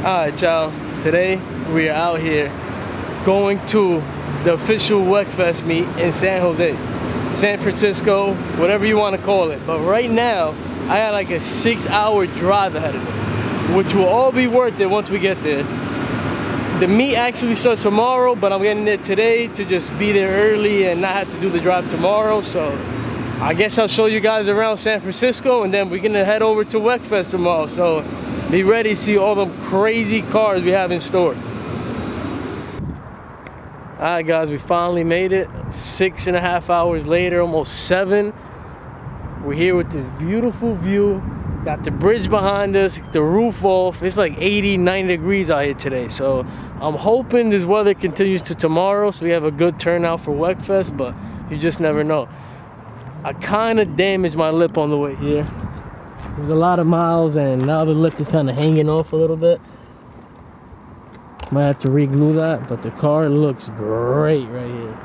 Alright, y'all. Today we are out here going to the official WEKFEST meet in San Jose, San Francisco, whatever you want to call it. But right now, I got like a 6-hour drive ahead of me, which will all be worth it once we get there. The meet actually starts tomorrow, but I'm getting there today to just be there early and not have to do the drive tomorrow. So I guess I'll show you guys around San Francisco, and then we're gonna head over to WEKFEST tomorrow. So be ready to see all the crazy cars we have in store. Alright guys, we finally made it. 6.5 hours later, almost 7. We're here with this beautiful view. Got the bridge behind us, the roof off. It's like 80, 90 degrees out here today. So I'm hoping this weather continues to tomorrow so we have a good turnout for WEKFEST, but you just never know. I kind of damaged my lip on the way here. There's a lot of miles and now the lip is kind of hanging off a little bit. Might have to re-glue that, but the car looks great right here.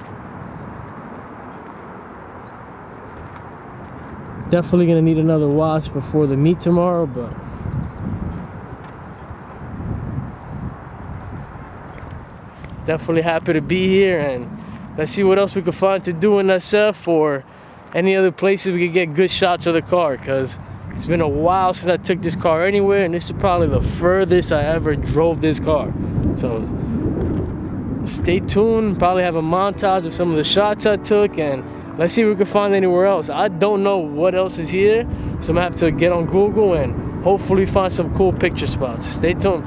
Definitely gonna need another wash before the meet tomorrow, but definitely happy to be here, and let's see what else we can find to do in SF or any other places we could get good shots of the car, because it's been a while since I took this car anywhere, and this is probably the furthest I ever drove this car. So stay tuned, probably have a montage of some of the shots I took, and let's see if we can find anywhere else. I don't know what else is here, so I'm gonna have to get on Google and hopefully find some cool picture spots. Stay tuned.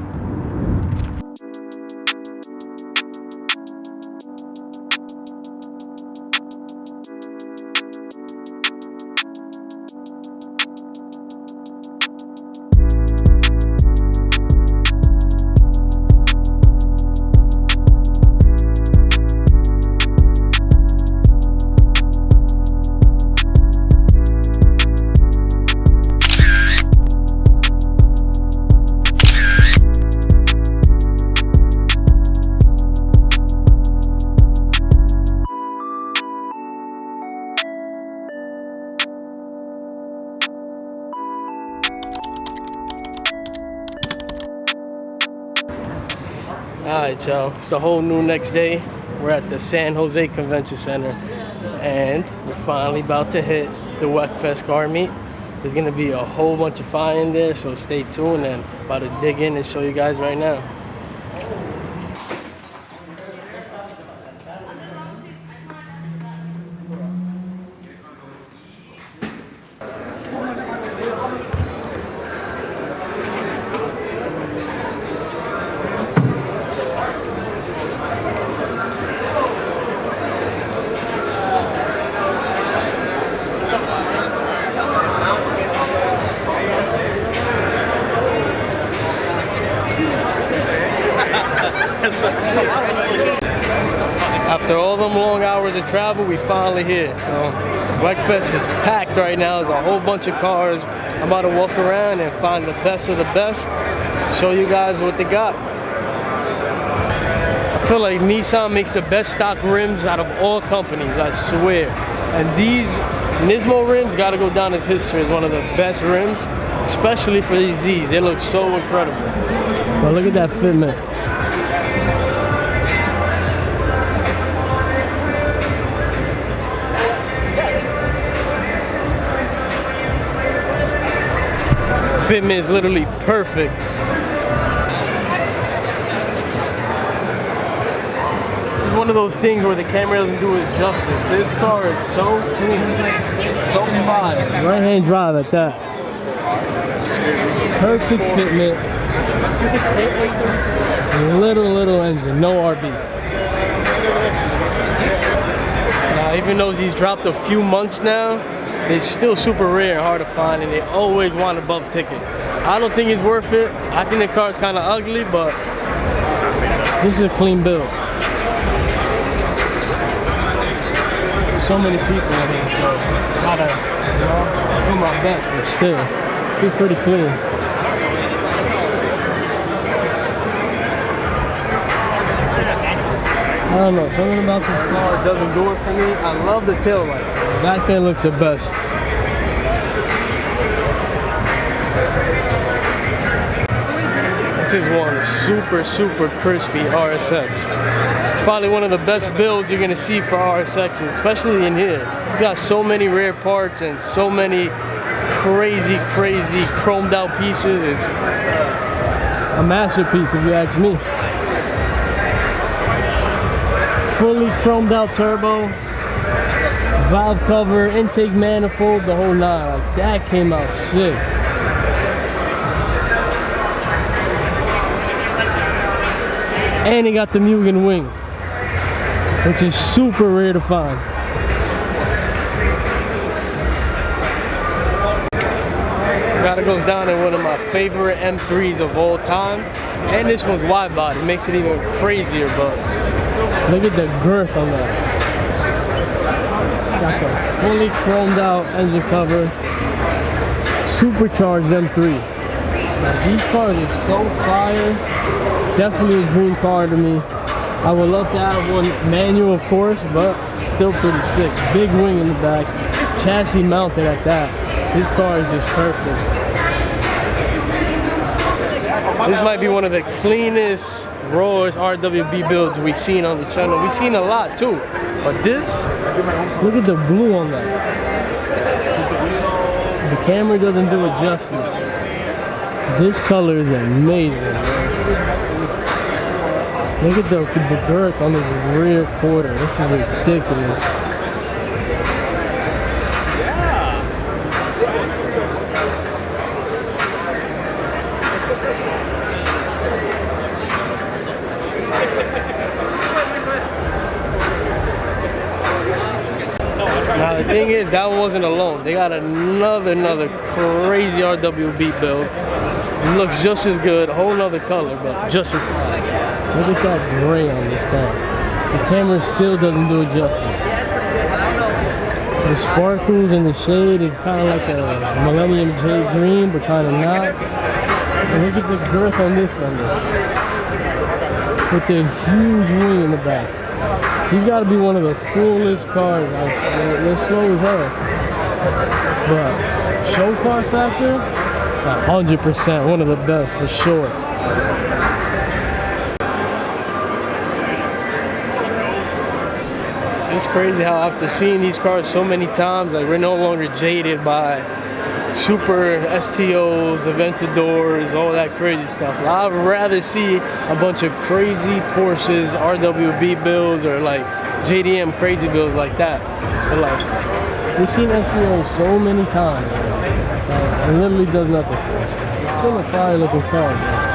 Alright y'all, it's a whole new next day. We're at the San Jose Convention Center and we're finally about to hit the WEKFEST car meet. There's gonna be a whole bunch of fire in there, so stay tuned, and about to dig in and show you guys right now. After all them long hours of travel, we finally here. So WEKFEST is packed right now. There's a whole bunch of cars. I'm about to walk around and find the best of the best, show you guys what they got. I feel like Nissan makes the best stock rims out of all companies, I swear. And these Nismo rims gotta go down as history as one of the best rims, especially for these Z's. They look so incredible. But look at that fitment. Fitment is literally perfect. This is one of those things where the camera doesn't do it justice. This car is so clean, so fine. Right-hand drive at that. Perfect fitment. Little engine, no RB. Now, even though he's dropped a few months now, they're still super rare and hard to find, and they always want above ticket. I don't think it's worth it. I think the car is kind of ugly, but this is a clean build. So many people in here, so I gotta do my best, but still, it's pretty clean. I don't know, something about this car doesn't do it for me. I love the tail light. Back there looks the best. This is one super crispy RSX. Probably one of the best builds you're gonna see for RSXs, especially in here. It's got so many rare parts and so many crazy chromed out pieces. It's a masterpiece if you ask me. Fully chromed out turbo, valve cover, intake manifold, the whole nine. Like, that came out sick. And he got the Mugen wing, which is super rare to find. Gotta goes down in one of my favorite M3s of all time. And this one's wide body, makes it even crazier, but look at the girth on that. Got the fully chromed out engine cover, supercharged M3. Now, these cars are so fire. Definitely a dream car to me. I would love to have one manual, of course, but still pretty sick. Big wing in the back, chassis mounted at that. This car is just perfect. This might be one of the cleanest, rawest RWB builds we've seen on the channel. We've seen a lot too, but this, look at the blue on that. The camera doesn't do it justice. This color is amazing. Look at the girth on this rear quarter. This is ridiculous. Now the thing is, that wasn't alone. They got another crazy RWB build. It looks just as good, a whole nother color, but just as good. Look at that gray on this car. The camera still doesn't do it justice. The sparkles and the shade is kind of like a Millennium J green, but kind of not. And look at the girth on this one, with the huge wing in the back. He's got to be one of the coolest cars. They're slow as hell, but show car factor, 100%, one of the best for sure. It's crazy how after seeing these cars so many times, like, we're no longer jaded by super STOs, Aventadors, all that crazy stuff. I'd rather see a bunch of crazy Porsches, RWB builds, or like JDM crazy builds like that. But like, we've seen STOs so many times, it literally does nothing for us. It's still a fire looking car, man.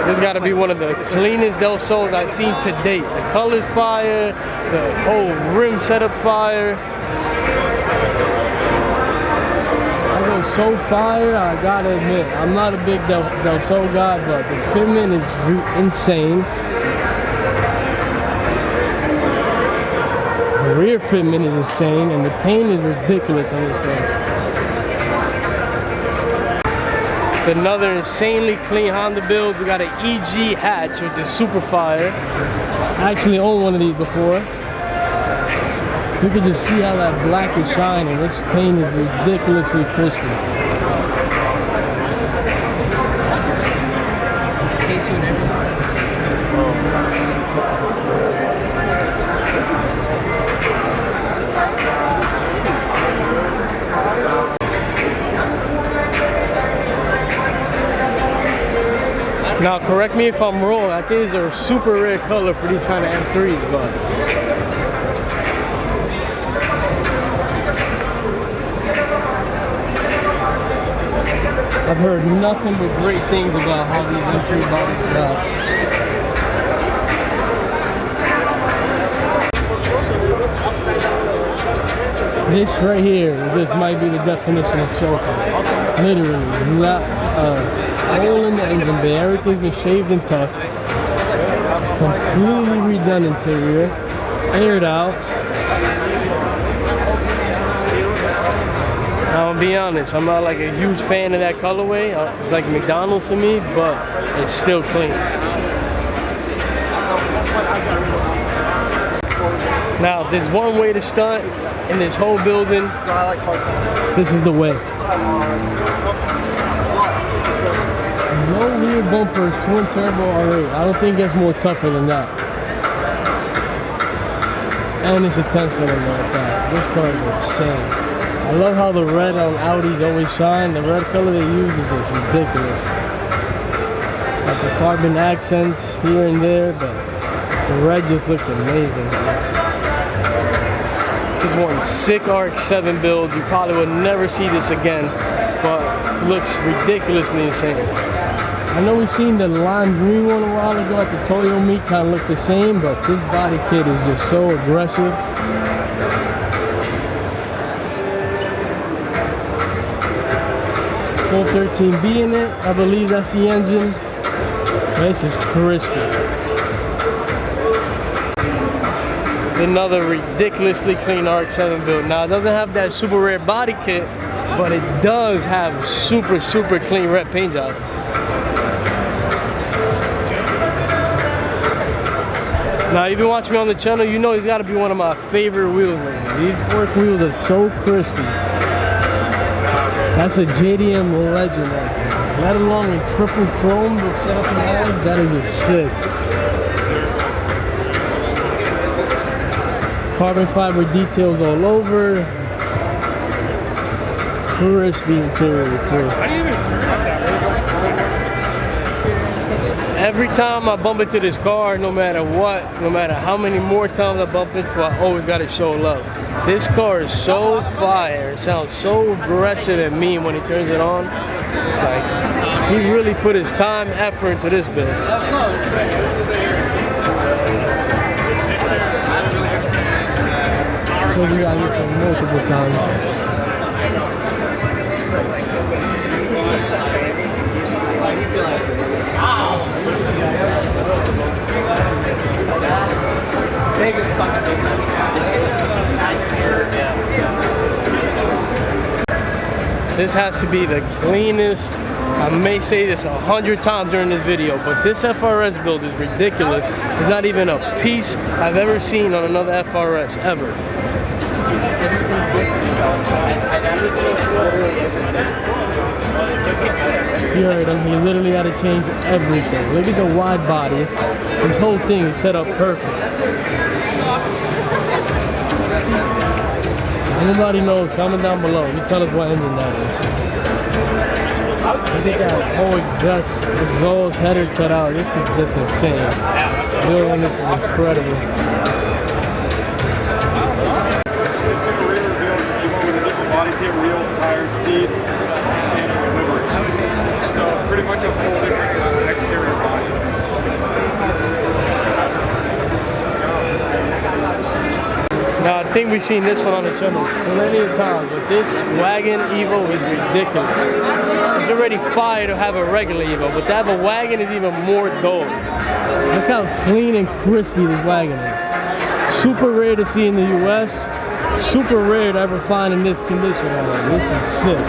This got to be one of the cleanest Del Sols I've seen to date. The color's fire, the whole rim setup fire. I go so fire, I gotta admit, I'm not a big Del Sol guy, but the fitment is insane. The rear fitment is insane, and the paint is ridiculous on this thing. It's another insanely clean Honda build. We got an EG hatch, which is super fire. I actually owned one of these before. You can just see how that black is shining. This paint is ridiculously crispy. Now, correct me if I'm wrong, I think these are a super rare color for these kind of M3s, but I've heard nothing but great things about how these M3 bodies are. This right here, this might be the definition of chauffeur. Literally, hole in the engine bay, everything's been shaved and tucked, completely redone interior, aired out. I'll be honest, I'm not like a huge fan of that colorway. It's like McDonald's to me, but it's still clean. Now, if there's one way to stunt, in this whole building. So I like hard. This is the way. No rear bumper, twin turbo R8. I don't think it gets more tougher than that. And it's a 10-cylinder like that. This car is insane. I love how the red on Audis always shine. The red color they use is just ridiculous. Like the carbon accents here and there, but the red just looks amazing. This is one sick RX-7 build. You probably will never see this again, but it looks ridiculously insane. I know we've seen the lime green one a while ago at the Toyo meet, kind of look the same, but this body kit is just so aggressive. Full 13B in it, I believe that's the engine. This is crispy. It's another ridiculously clean RX-7 build. Now it doesn't have that super rare body kit, but it does have a super clean red paint job. Now, if you watch me on the channel, you know it's got to be one of my favorite wheels. These fork wheels are so crispy. That's a JDM legend right there. Let alone in triple chrome with setup and eyes, that is just sick. Carbon fiber details all over. Crispy interior too. Every time I bump into this car, no matter what, no matter how many more times I bump into it, I always gotta show love. This car is so fire. It sounds so aggressive and mean when he turns it on. Like, he really put his time, effort into this build. So we got this one multiple times. This has to be the cleanest. I may say this 100 times during this video, but this FRS build is ridiculous. There's not even a piece I've ever seen on another FRS ever. You heard him, he literally had to change everything. Look at the wide body. This whole thing is set up perfect. Anybody knows, comment down below. You tell us what engine that is. Look at that whole exhaust header cut out. This is just insane. Building this is incredible. Body kit, wheels, tires, seats, and delivery. So pretty much a full different exterior body. Now I think we've seen this one on the channel plenty of times, but this wagon Evo is ridiculous. It's already fire to have a regular Evo, but to have a wagon is even more dope. Look how clean and crispy this wagon is. Super rare to see in the US. Super rare to ever find in this condition. This is sick.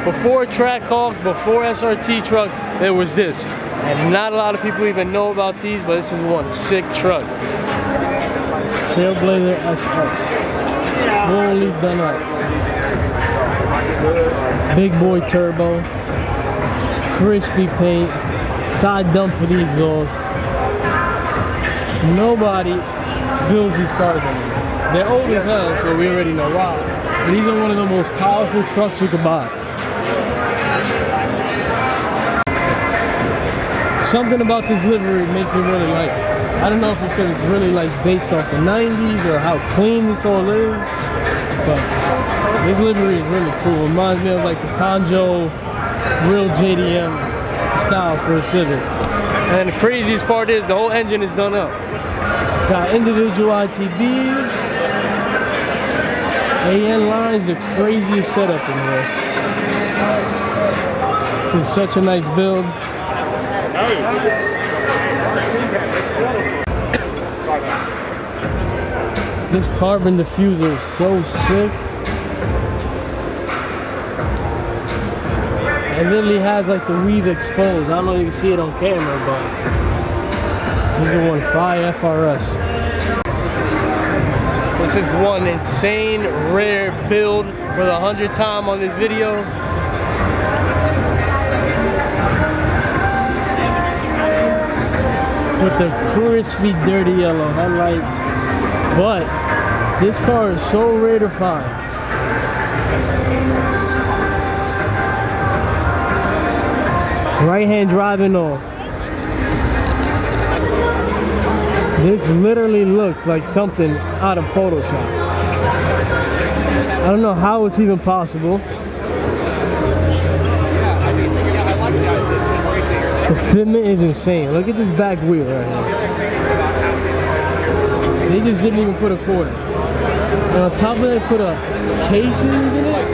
Before Trackhawk, before SRT truck, there was this. And not a lot of people even know about these, but this is one sick truck. Trailblazer SS. Fully done up. Big boy turbo. Crispy paint, side dump for the exhaust. Nobody builds these cars anymore. They're old as hell, so we already know why. But these are one of the most powerful trucks you could buy. Something about this livery makes me really like it. I don't know if it's because it's really like based off the 90s or how clean this all is, but this livery is really cool. It reminds me of like the Conjo real JDM style for a Civic. And the craziest part is the whole engine is done up. Got individual ITBs. AN lines, the craziest setup in here. It's such a nice build. This carbon diffuser is so sick. It literally has like the weave exposed. I don't know if you can see it on camera, but this is one 5 FRS. This is one insane rare build for the 100th time on this video. With the crispy dirty yellow headlights. But this car is so rare to find. Right hand driving on. This literally looks like something out of Photoshop. I don't know how it's even possible. The fitment is insane. Look at this back wheel right here. They just didn't even put a quarter. And on top of that, put a casing in it.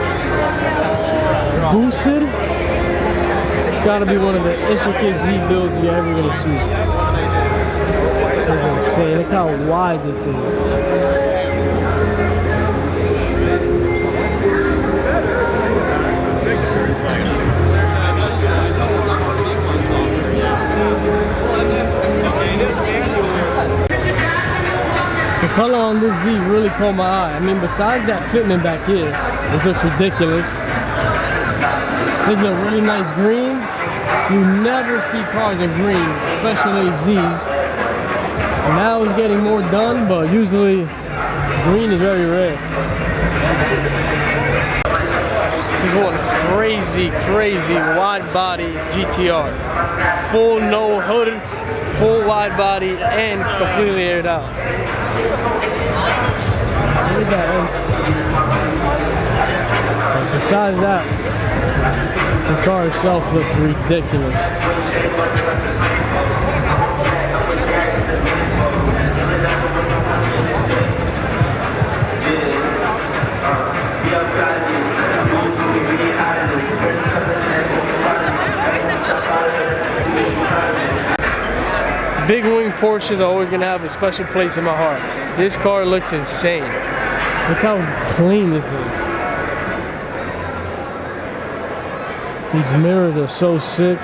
Boosted. It's gotta be one of the intricate Z builds you're ever gonna see. That's insane. Look how wide this is. The color on this Z really caught my eye. I mean, besides that fitment back here, this looks ridiculous. This is a really nice green. You never see cars in green, especially Z's. Now it's getting more done, but usually green is very rare. This is one crazy wide body GTR. Full no hood, full wide body, and completely aired out. Look at that. And besides that, the car itself looks ridiculous. Big wing Porsches are always gonna have a special place in my heart. This car looks insane. Look how clean this is. These mirrors are so sick.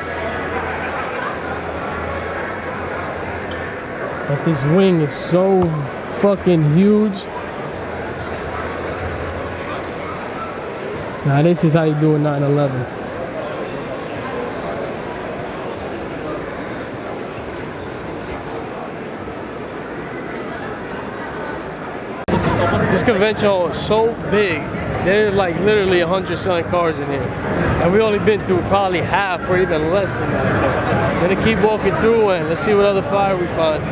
But this wing is so fucking huge. Now this is how you do a 911. This convention hall is so big. There's like literally 100 selling cars in here. And we only been through probably half or even less than that. But gonna keep walking through and let's see what other fire we find.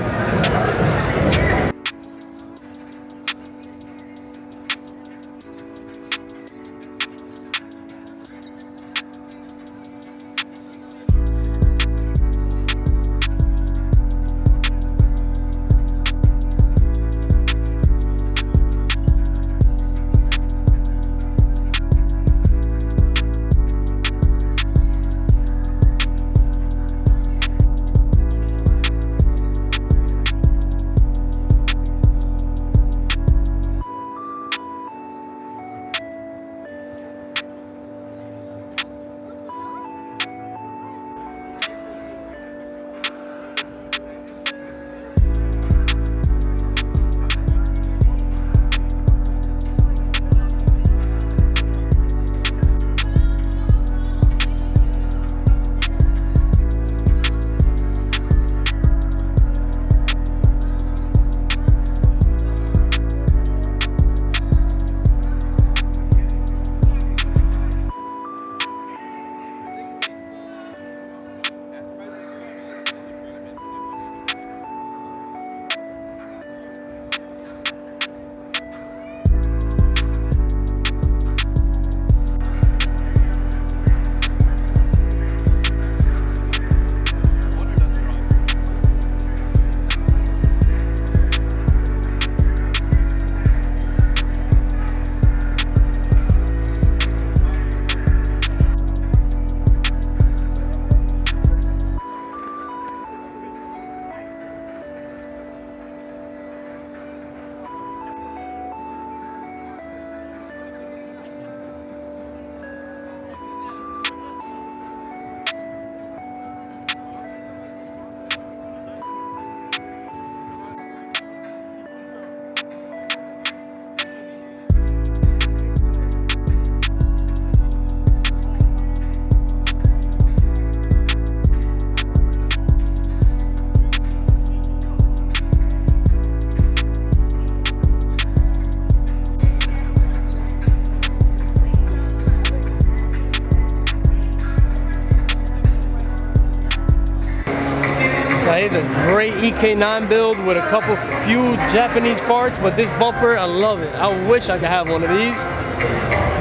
EK9 build with a couple few Japanese parts, but this bumper, I love it. I wish I could have one of these.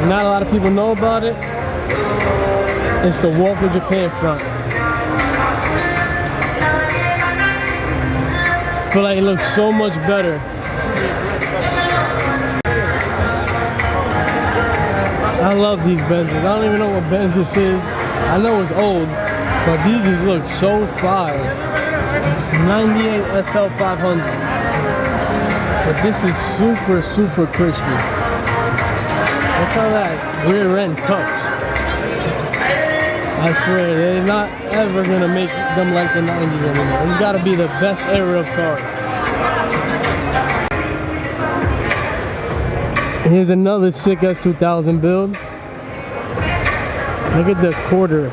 Not a lot of people know about it. It's the Walker Japan front. I feel like it looks so much better. I love these Benzes. I don't even know what Benz this is. I know it's old, but these just look so fire. 98 SL 500. But this is super, super crispy. Look how that rear end tucks. I swear, they're not ever gonna make them like the 90s anymore. It's gotta be the best era of cars. Here's another sick S2000 build. Look at the quarter.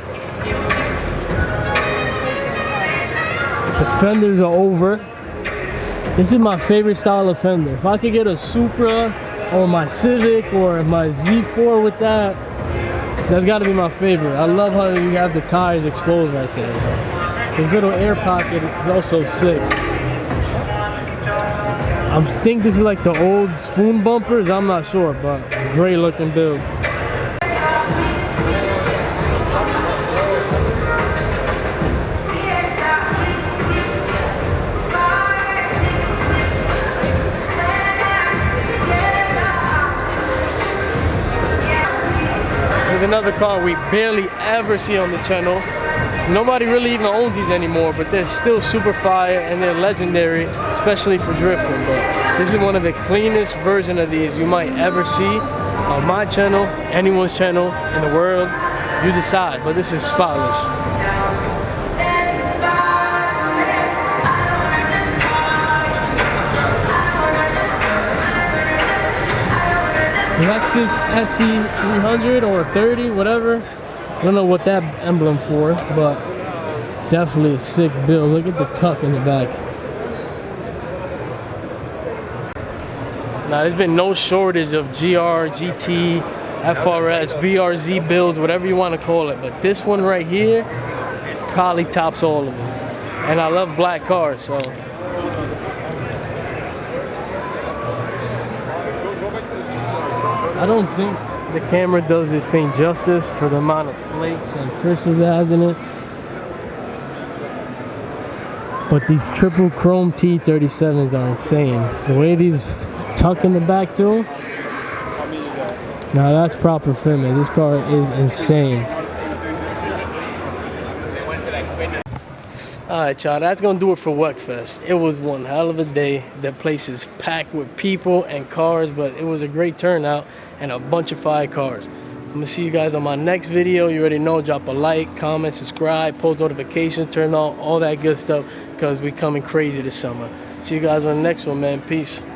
The fenders are over. This is my favorite style of fender. If I could get a Supra or my Civic or my Z4 with that, that's got to be my favorite. I love how you have the tires exposed right there. This little air pocket is also sick. I think this is like the old spoon bumpers. I'm not sure, but great looking build. There's another car we barely ever see on the channel. Nobody really even owns these anymore, but they're still super fire and they're legendary, especially for drifting. But this is one of the cleanest versions of these you might ever see on my channel, anyone's channel in the world. You decide, but this is spotless. Lexus SC 300 or 30, whatever. I don't know what that emblem for, but definitely a sick build. Look at the tuck in the back. Now, there's been no shortage of GR, GT, FRS, BRZ builds, whatever you want to call it. But this one right here probably tops all of them. And I love black cars, so. I don't think the camera does this paint justice for the amount of flakes and crystals it has in it. But these triple chrome T37s are insane. The way these tuck in the back too. Now that's proper fitment. This car is insane. Alright y'all, that's gonna do it for WEKFEST. It was one hell of a day. The place is packed with people and cars, but it was a great turnout and a bunch of fire cars. I'm gonna see you guys on my next video. You already know, drop a like, comment, subscribe, post notifications, turn on all that good stuff, because we coming crazy this summer. See you guys on the next one, man. Peace.